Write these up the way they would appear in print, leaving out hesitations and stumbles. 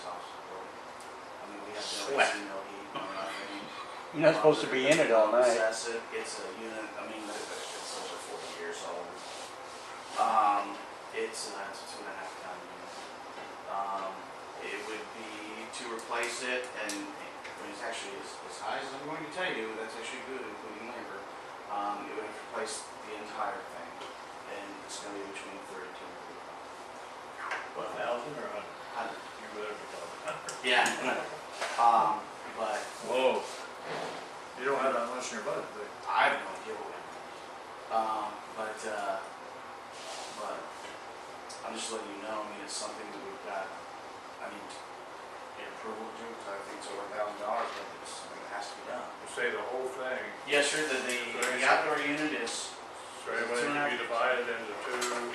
building. I mean, we have no Sweat. AC, no heat, no nothing. You're not supposed to be in it all night. Assess it, it's a unit, I mean, it's over 40 years old. It's a 2.5 ton unit. It would be to replace it, and I mean, it's actually as high as I'm going to tell you, that's actually good, including labor. It would have to replace the entire thing, and it's going to be between 32 and 1,000 or 100. 100? You better be talking 100. Yeah, but Whoa. You don't have that much in your budget, do you? I have no idea what we're doing. But I'm just letting you know, I mean, it's something that we've got, I mean, get approval to do, because I think it's over $1,000, but it's something that has to be done. You say the whole thing, Yes, sir, the outdoor unit is, so everybody can be divided into two,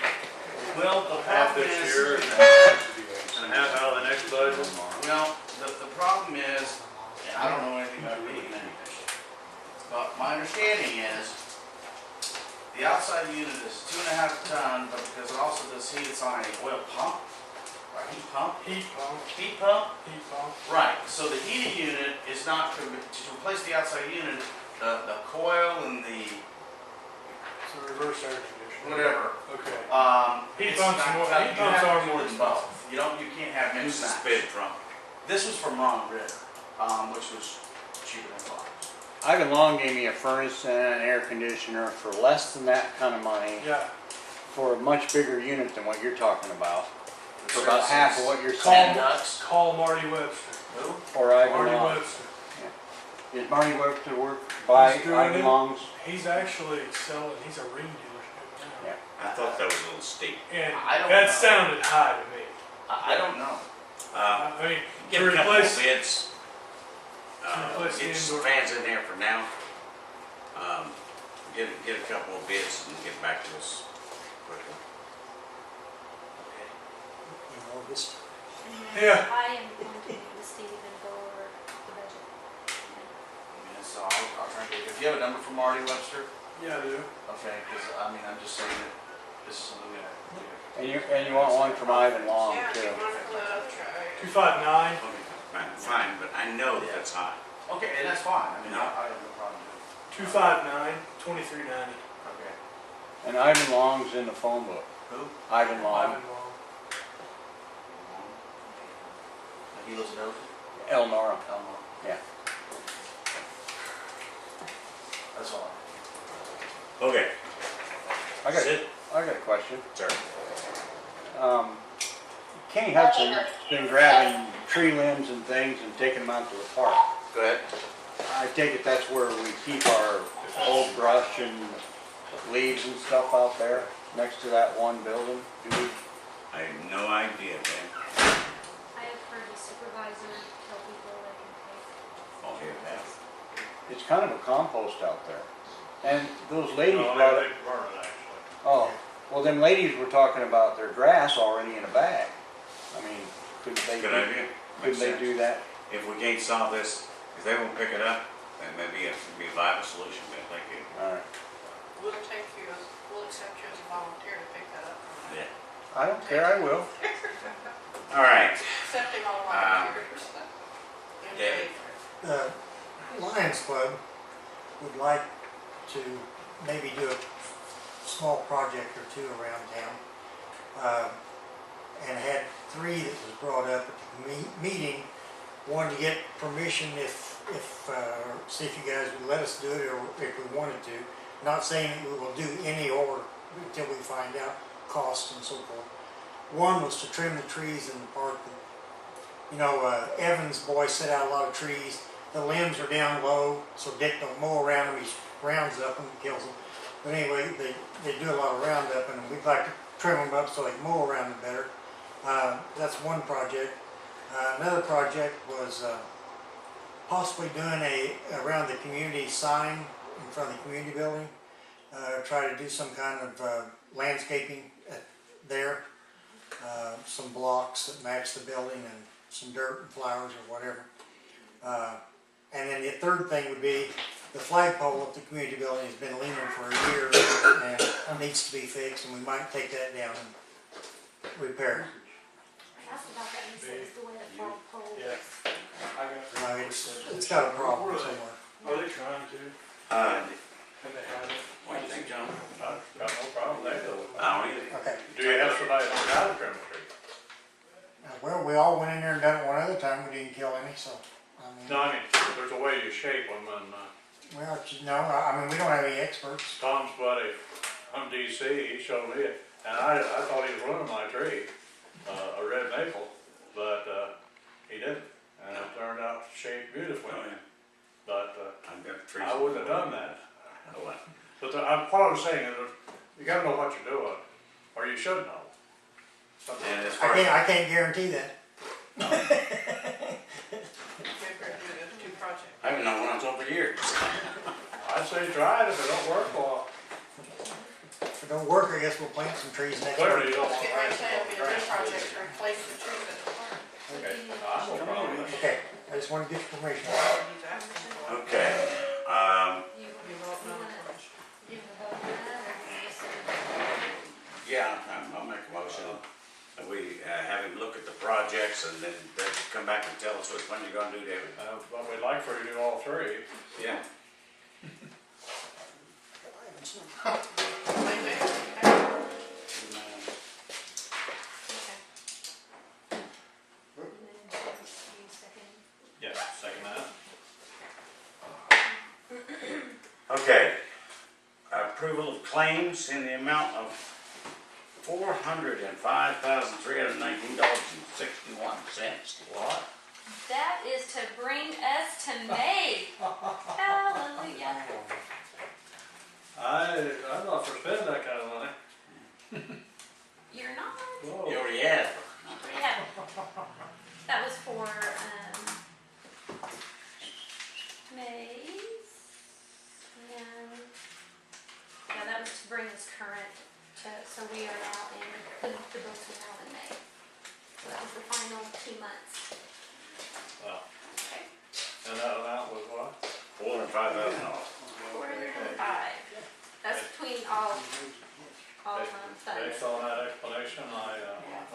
well, the half problem this is, year and half out of the next budget. well, the problem is, and I don't know anything about being anything, but my understanding is, the outside unit is 2.5 ton, but because it also does heat, it's on a oil pump, or heat pump. Heat pump, Heat pump? heat pump. Right, so the heating unit is not, to replace the outside unit, the coil and the It's a reverse air conditioner. whatever. Okay. Heat it's pumps not- are more- you heat have pumps to are do more them both. You can't have mixed Who's this match. bid from? This was from Ron Ritter, which was cheaper than Fox. Ivan Long gave me a furnace and an air conditioner for less than that kind of money, Yeah. for a much bigger unit than what you're talking about. For about half of what you're Call, saying. Ducks. call Marty Webster. Who? Or Ivan Marty Long. Webster. Is Marty Webster work by He's doing Ivan it. Long's? He's actually selling, he's a ring dealership now. Yeah. I thought that was a little steep. And I don't that know. sounded high to me. I don't know. I mean, Get to a couple of replace, bids. replace the Get some indoor- fans in there for now. Get a couple of bids and get back to us quickly. Okay. Yeah. I am going to meet with Steve and go over the budget. Yeah, so I'll try and get, if you have a number for Marty Webster, yeah, I do. okay, because I mean, I'm just saying that this is something we have to do. And you want one from Ivan Long too. 259. Okay, fine, but I know that that's high. Okay, and that's fine, I mean, I have no problem with 259, 2390. it. Okay. And Ivan Long's in the phone book. Who? Ivan Long, Ivan Long. He lives in Oakland? Elnora. Elmore. Yeah. That's all. Okay. I got Sid? I got a question. Sir. Kenny Hudson's been grabbing tree limbs and things and taking them out to the park. Go ahead. I take it that's where we keep our old brush and leaves and stuff out there, next to that one building. Do we? I have no idea, man. I have heard the supervisor tell people they can take. Okay, man. It's kind of a compost out there. And those ladies No, brought they it. burn it actually. Oh, well, them ladies were talking about their grass already in a bag. I mean, couldn't they? Good idea. Couldn't they do that? If we can't solve this, if they won't pick it up, then maybe it would be a viable solution, man. Thank you. All right. We'll accept you as a volunteer to pick that up. Yeah. I don't care. I will. All right. Accepting all volunteers. David. The Lions Club would like to maybe do a small project or two around town. And had 3 that was brought up at the meeting. One, to get permission see if you guys would let us do it, or if we wanted to. Not saying that we will do any or until we find out costs and so forth. One was to trim the trees in the park. You know, Evan's boy set out a lot of trees. The limbs are down low, so Dick don't mow around them. He rounds up them and kills them. But anyway, they do a lot of roundup, and we'd like to trim them up so they can mow around them better. That's one project. Another project was possibly doing around the community sign in front of the community building. Try to do some kind of landscaping there. Some blocks that match the building and some dirt and flowers or whatever. And then the third thing would be the flagpole at the community building has been leaning for a year and needs to be fixed, and we might take that down and repair it. I asked about that and he said it's the way that Yeah. I got. No, it's got a problem somewhere. Are they trying to? Have they had it? What do you think, John? I've got no problem with that. I don't either. Okay. Do you have somebody that knows how to trim a tree? Well, we all went in there and done it one other time, we didn't kill any, so, I mean. No, I mean, there's a way you shape them, and Well, no, I mean, we don't have any experts. Tom's buddy from DC, he showed me it, and I thought he was running my tree, a red maple, but he didn't, and it turned out shaped beautifully. Oh, yeah. But I've got trees. I wouldn't have done that. Oh, well. But what I'm saying is, you gotta know what you're doing, or you should know. And as far as, I can't guarantee that. Maybe we're doing those two projects. I've been on one for years. I'd say try it, if it don't work, well, If it don't work, I guess we'll plant some trees next clearly year. you don't want to Get plant ready to it have on the a new ground. project to replace the trees at the park. Okay, I have no problem with that. Okay, I just wanna get your permission. He's asking for it. Okay, You You vote no. give a vote on that, or you just say? yeah, I'll make a motion that we have him look at the projects and then they'll come back and tell us which one you're gonna do, David. But we'd like for you to do all three. Yeah. Wait, wait, okay. Okay. And then you second. Yeah, second that. Okay, approval of claims in the amount of $405,319.61. What? That is to bring us to May. Hallelujah. I'm not for spending that kind of money. You're not? You already have. Yeah. That was for, May's. And, yeah, that was to bring us current so we are now in, the books are now in May. So that was the final 2 months. Well, Okay. and that amount was what? $405,000. 405. That's between all funds. Based on that explanation, I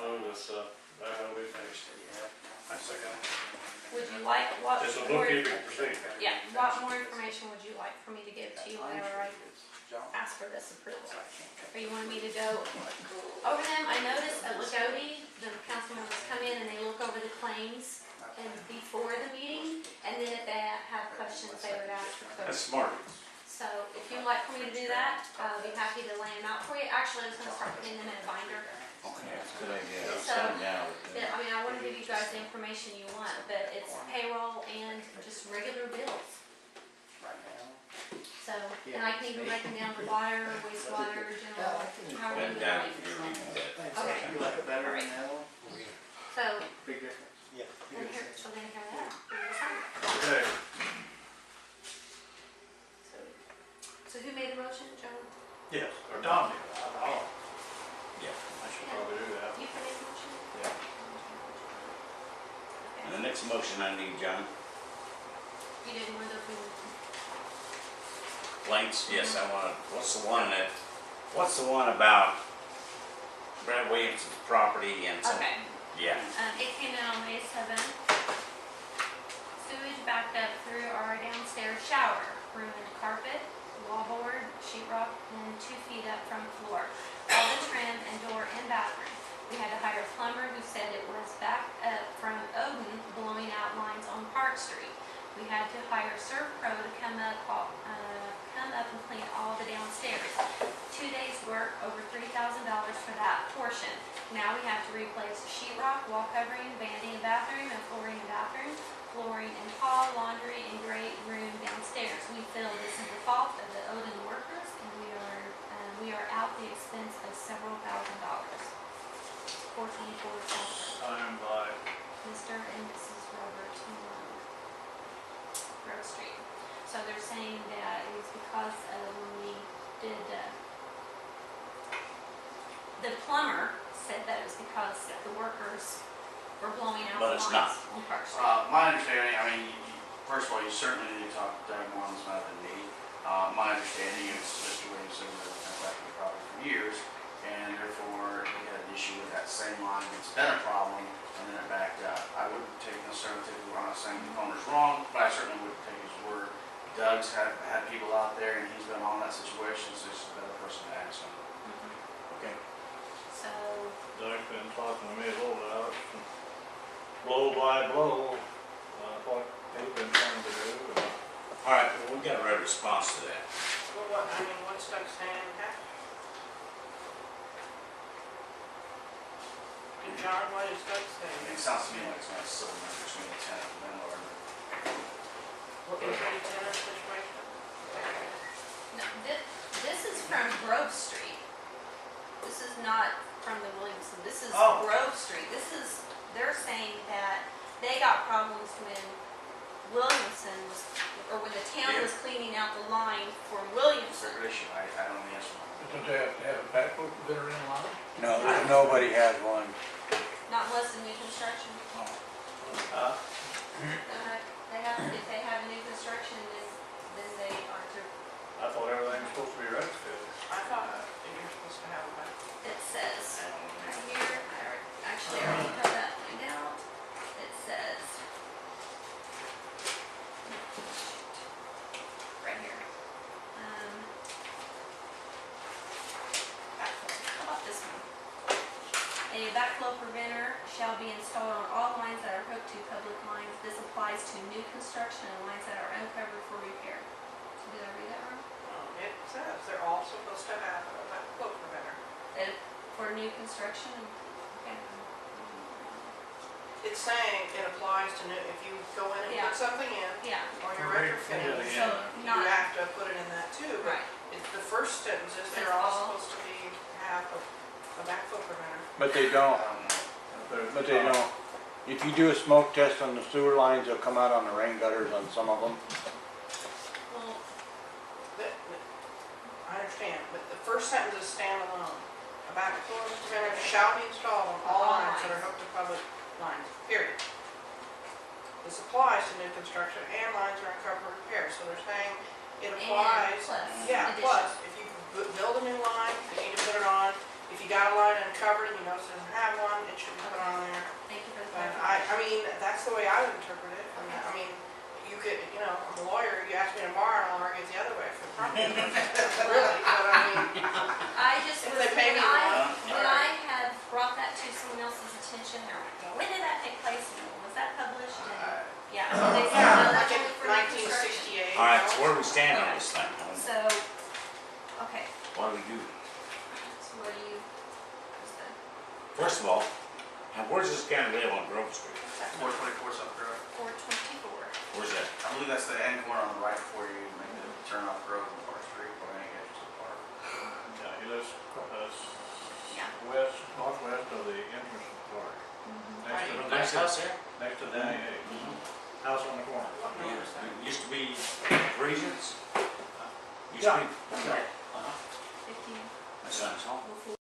move this, that will be finished. I second. Would you like, what It's a more, bookkeeping procedure. yeah, what more information would you like for me to give to you whenever I ask for this approval? Or you wanted me to go over them? I noticed at Lagodi, the council members come in and they look over the claims and before the meeting, and then if they have questions, they would ask for That's clarification. smart. So if you'd like for me to do that, I'll be happy to lay them out for you. Actually, I was gonna start putting them in a binder. Okay, that's a good idea. So, Stand down. yeah, I mean, I wanna give you guys the information you want, but it's payroll and just regular bills. So, and I can even break them down to water, wastewater, general, however And you down, like. you're reading that. Okay. You like it better than that one? So, Big difference. Yeah. then here, so then here that, here you sign. Okay, So who made the motion, Joe? yes, or Tom did, I Yeah. should probably do that. You can make the motion? Yeah. And the next motion I need, John. You didn't want to do. Blanks, yes, I want, what's the one about Brad Williams' property and some, Okay. yeah. It came in on May 7th. Sewage backed up through our downstairs shower, ruined carpet, wallboard, sheetrock, and 2 feet up from floor. All the trim and door and bathroom. We had to hire a plumber who said it was backed up from Odon blowing out lines on Park Street. We had to hire Serv Pro to come up and clean all the downstairs. 2 days work, over $3,000 for that portion. Now we have to replace sheetrock, wall covering, vanity in bathroom, and flooring in bathroom, flooring in hall, laundry, and great room downstairs. We feel this is the fault of the Odon workers, and we are out the expense of several $1,000s. 424 Signed by, Mr. and Mrs. Robert Grove Street. So they're saying that it was because of when we did, the plumber said that it was because the workers were blowing out But the it's lines on Park Street. My understanding, I mean, first of all, you certainly need to talk to Doug Morris about than me. My understanding is Mr. Williamson has affected the property for years, and therefore he had an issue with that same line. It's been a problem, and then it backed up. I wouldn't necessarily take, I'm not saying the owner's wrong, but I certainly wouldn't take his word. Doug's had people out there and he's been on that situation, so he's a better person to ask him. Okay. So, Doug's been talking to me a little about it, blow by blow, what they've been trying to do. All right, well, we got a right response to that. Well, what's Doug saying happened? And John, what is Doug saying? It sounds to me like it's not a civil matter between the tenant and landlord. What is any tenant situation? no, this is from Grove Street. This is not from the Williamson, this is Oh. Grove Street. They're saying that they got problems when Williamson was, or when the town was cleaning out the line for It's Williamson. their issue, I don't know the answer. But don't they have to have a backflow preventer in line? No, nobody has one. Not unless it's new construction. They have, if they have new construction, then they are to, I thought everything was supposed to be rectified. I thought that you're supposed to have one. it says, right here, actually, I already cut that thing out. It says, right here. Backflow. How about this one? A backflow preventer shall be installed on all lines that are hooked to public lines. This applies to new construction and lines that are uncovered for repair. So did I read that wrong? It says they're all supposed to have a backflow preventer. For new construction, okay. It's saying it applies to new, if you go in and Yeah. put something in, Yeah, or you're Right. retrofitting, Yeah. so you not, have to put it in that too. But right, the first sentence is they're That's all all. supposed to have a backflow preventer. But they I don't, don't know. but they don't. If you do a smoke test on the sewer lines, they'll come out on the rain gutters on some of them. well, I understand, but the first sentence is standalone. A backflow preventer shall be installed on all lines that are hooked to public lines, period. This applies to new construction and lines that are uncovered for repair, so they're saying it and applies. plus, Yeah, addition. plus, if you build a new line, you need to put it on. If you got a line uncovered and you notice it doesn't have one, it should be put on there. Thank you for the But clarification. I mean, that's the way I would interpret it. I mean, you could, I'm a lawyer, you ask me in a bar and I'll argue it the other way for the property. Really, but I mean, I just if was, they pay me when I had brought that to someone else's attention, they're like, well, when did that take place? And was that published? And, yeah, so they said, no, yeah, that's like in only for new construction. 1968. All right, so where do we stand on this thing? So, okay, What do we do? so what do you, what's the First of all, now where's this guy live on Grove Street? 424 South Grove. 424? Where's that? I believe that's the end corner on the right before you make the turn off Grove and Park Street, or any edges of the park. Yeah, he lives, Yeah. northwest of the entrance to the park. Right. Next house here? next to Danny A. House on the corner. It used to be Regents. Used to be.